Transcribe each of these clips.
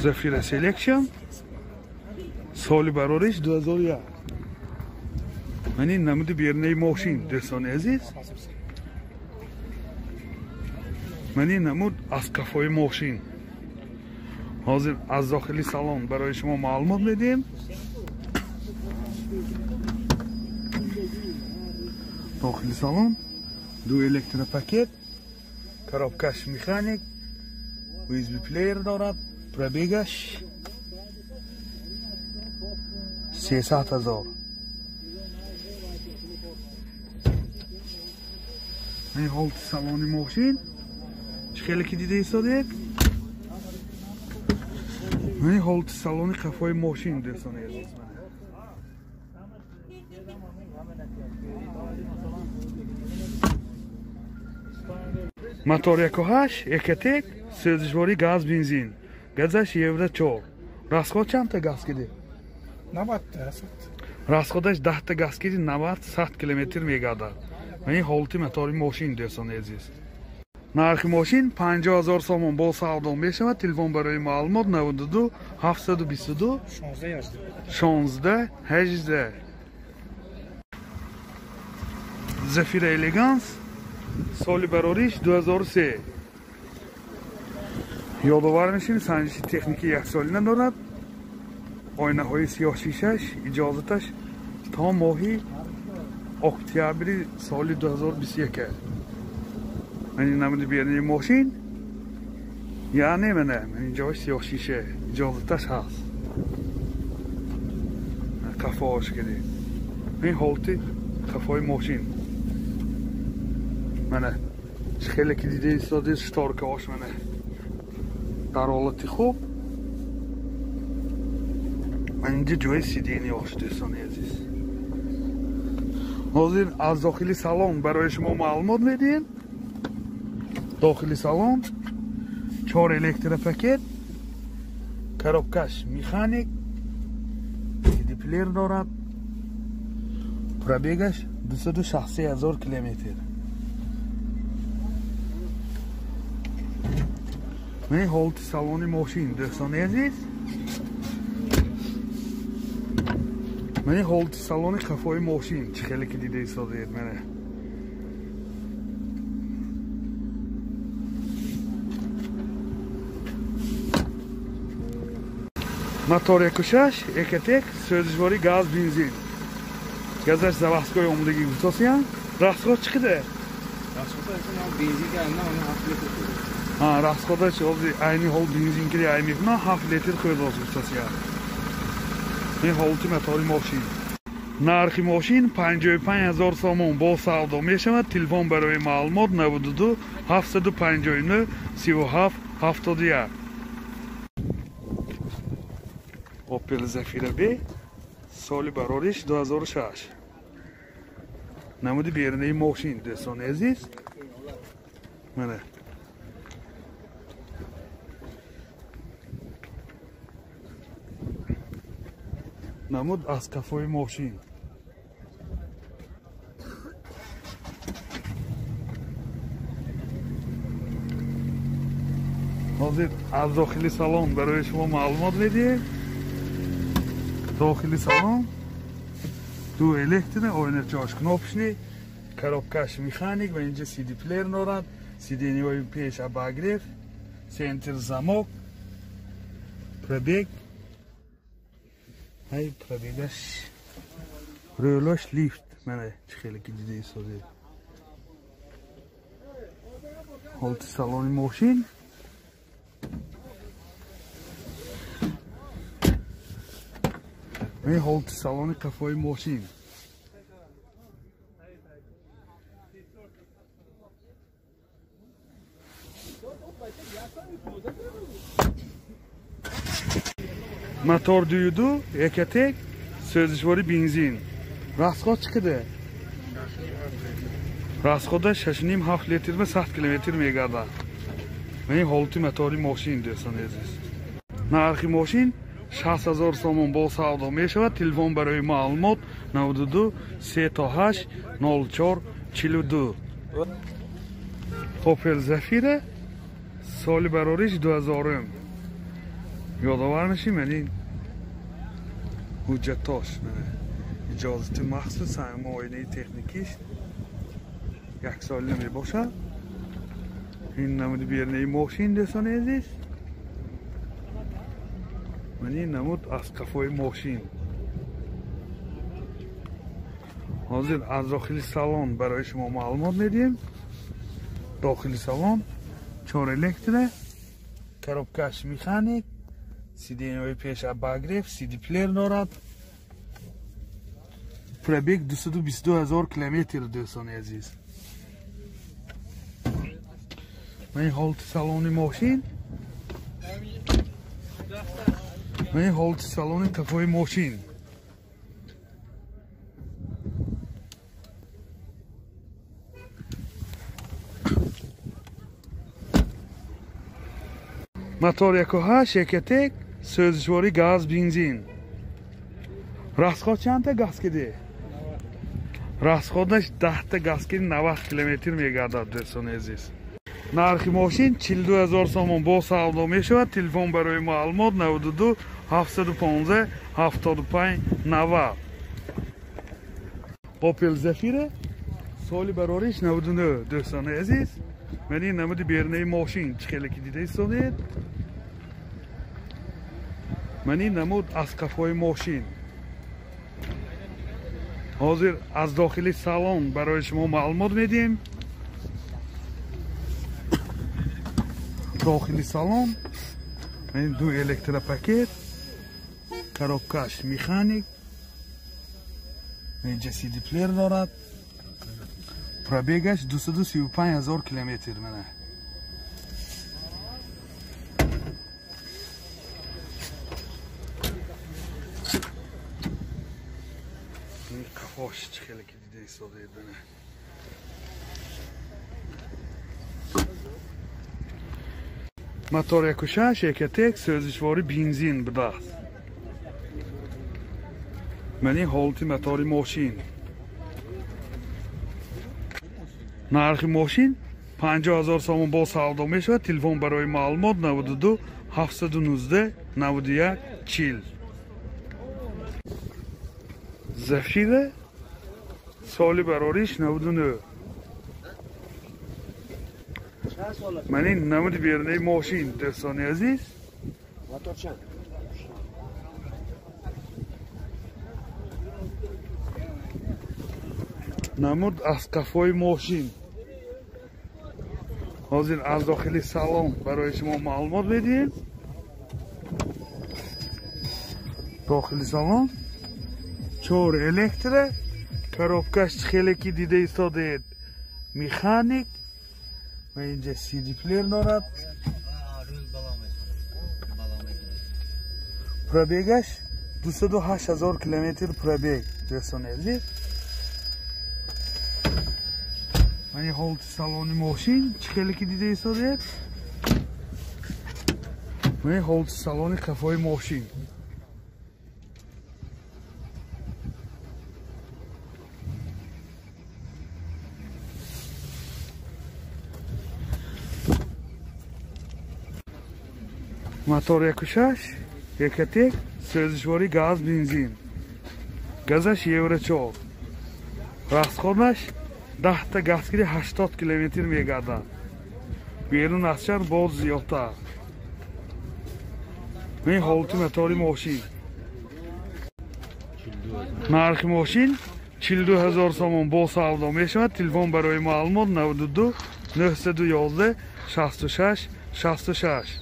Zafira Selection. Soли барориш 2001. Мани намуди бернаи мошин дӯстони азиз. Мани намуд аз кафои мошин. Ҳозир аз дохили салон барои шумо маълумот медиҳем. Дохили салон 2 электропакет, коробкаш механик, USB плеер дорад, пробегаш 300,000. این حالت سالانی ماشین خیلی که دیده ایستادید. این حالت سالانی قفای ماشین دوستان عزیز من موتور 1.8 1.1 سوزشواری گاز بنزین گازش евро 4 расход چند تا گاز کردی 90 درصد расходаш 10 تا газ киди 90 100 километр мегардад. Мани ҳолати мотори мошин дӯстони азиз. Нархи мошин 50,000 сомон бо савдо мешавад. Телефон барои маълумот 92 722 16 18. Zafira Elegance соли барориш 2003. ёдовар мешавем санҷиши техникӣ 1 солина дорад. Ойнаҳои сиёҳшишаш иҷозаташ то моҳи октябри соли 2021. Мани намуди бернаи мошин яъне мана инҷои сиёҳшиша иҷозаташ ҳаст. қафоаш киди. Ин ҳолати қафои мошин. Мана хеле ки дида истоди шторкаош мана дар ҳолати хуб. اینجا جای سیدینی آش دوستانی عزیز. حاضر از داخلی سالن برای شما معلومات میدیم. داخلی سالن 4 الکتروپاکت، коробкаш механик، CD плеер دارد، пробегаш 260,000 километр. این حالت سالن ماشین دوستانی عزیز. من حالت سالن قفای ماشین خیلی که دیده ایستادید منه. موتور 1.6 1.1 سوزشواری گاز بنزین گازش заводской омадагӣ гузосиян. расход чӣ қадар? бензин кардам расходаш айни ҳол бензин киди ай мекунам 7 литр хӯрдоз гузосиян. این حالتی мотори ماشین. нархи ماشین 55,000 сомон бо савдо мешавад. телефон барои маълумот 92 759 37 71. Opel Zafira B соли барориш 2006. намуди бернаи мошин дӯстони азиз. мана намуд аз кафои мошин. ҳозир аз дохили салон барои шумо маълумот медиҳем. дохили салон 2 электро, ойначаш кнопочный, коробкаш механик ва инҷа CD плеер дорад. сиденияи пеш обогрев, центр замок, пробег. ай пробегаш рӯлаш лифт мана чӣ хеле ки дида истоди. ҳолати салони мошин. این ҳолати салони қафои мошин. мотор 2.2 1.1 сӯзишвори бензин. расход чӣ қадар? расходаш 6.5 литр ба 100 километр мегардад. این ҳолати мотори мошин дӯстони азиз. нархи мошин 60,000 сомон бо савдо мешавад. телефон барои маълумот 92 38 04 42. Opel Zafira соли барориш 2000. یادآور میشیم یعنی حجتاش اجازت مخصوص معاینه تکنیکیش 1 سال نمی باشه. این نمود بیرنه ماشین دوستان عزیز من این نمود از کفای ماشین. حاضر از داخل سالن برای شما معلومات میدیم. داخل سالن 4 الکتره، کروبکش میخانیک، CD های پیش بگرفت، CD پلیر دارد. پربیگ 222,000 کیلومتر دوستان عزیز. این حالت سالن ماشین، این حالت سالن کفای ماشین. موتور 1.8 1.1 سوزشواری گاز بنزین. راسخود چند تا گاز کده؟ راسخودش 10 تا گاز کده 90 کیلومتر میگردد دوستان عزیز. نرخ ماشین 42,000 سوم با سودا میشود. تلفن برای معلومات 92 715 75 90. اوپل زفیر سالی براریش 99 دوستان عزیز. من این نمود بیرنه ماشین چخیلی که دیده ایستادید. من این نمود از کفای ماشین. حاضر از داخل سالن برای شما معلومات میدیم. داخل سالن این 2 الکتر پاکت، کروبکش میخانیک، اینجا CD پلیر دارد. پربیگش 235,000 کیلومتر منه. این کفاش خیلی که دیده ایستاده منه. موتور 1.6 1.1 سوزشواری بنزین بده. من این حالت موتور ماشین. نرخ ماشین 50,000 سوم با سودا میشود. تلفن برای معلومات 92 719 91 40. زفیر سالی براریش 99. من این نمود بیرنه ماشین دوستان عزیز. نمود از کفای ماشین. حاضر از داخل سالن برای شما معلومات بدیم. داخل سالن 4 الکتره، کروبکش خیلی که دیده ایستاده میخانیک و اینجا CD پلیر دارد. پربیگش 208,000 کیلومتر پربیگ دوستان عزیز. این حالت سالن ماشین خیلی که دیده ایستاده. این حالت سالن کفای ماشین. موتور 1.6 1.1 سوزشواری گاز بنزین. گازش یورو 4. راسخودش 10 تا گاز کده 80 کیلومتر میگردد. بیرون از شهر باز زیادتر. این حالت موتور ماشین. نرخ ماشین 42,000 سوم با سودا میشود. تلفن برای معلومات 92 911 66 66.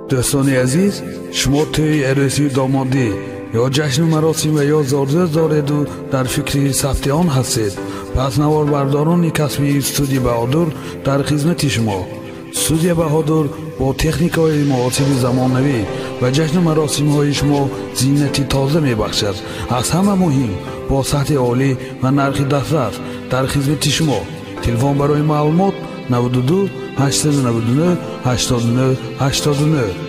دوستان عزیز، شما توی عروسی دامادی یا جشن مراسم و یا زارزه دارید و در فکر ثبت آن هستید، پس نوار برداران کسبی استودیو بهادر در خدمت شما. استودیو بهادر با تکنیک های معاصر زمانوی و جشن مراسم های شما زینتی تازه می بخشد. از همه مهم با سطح عالی و نرخ دسترس در خدمت شما. تلفن برای معلومات 92 899 89 89.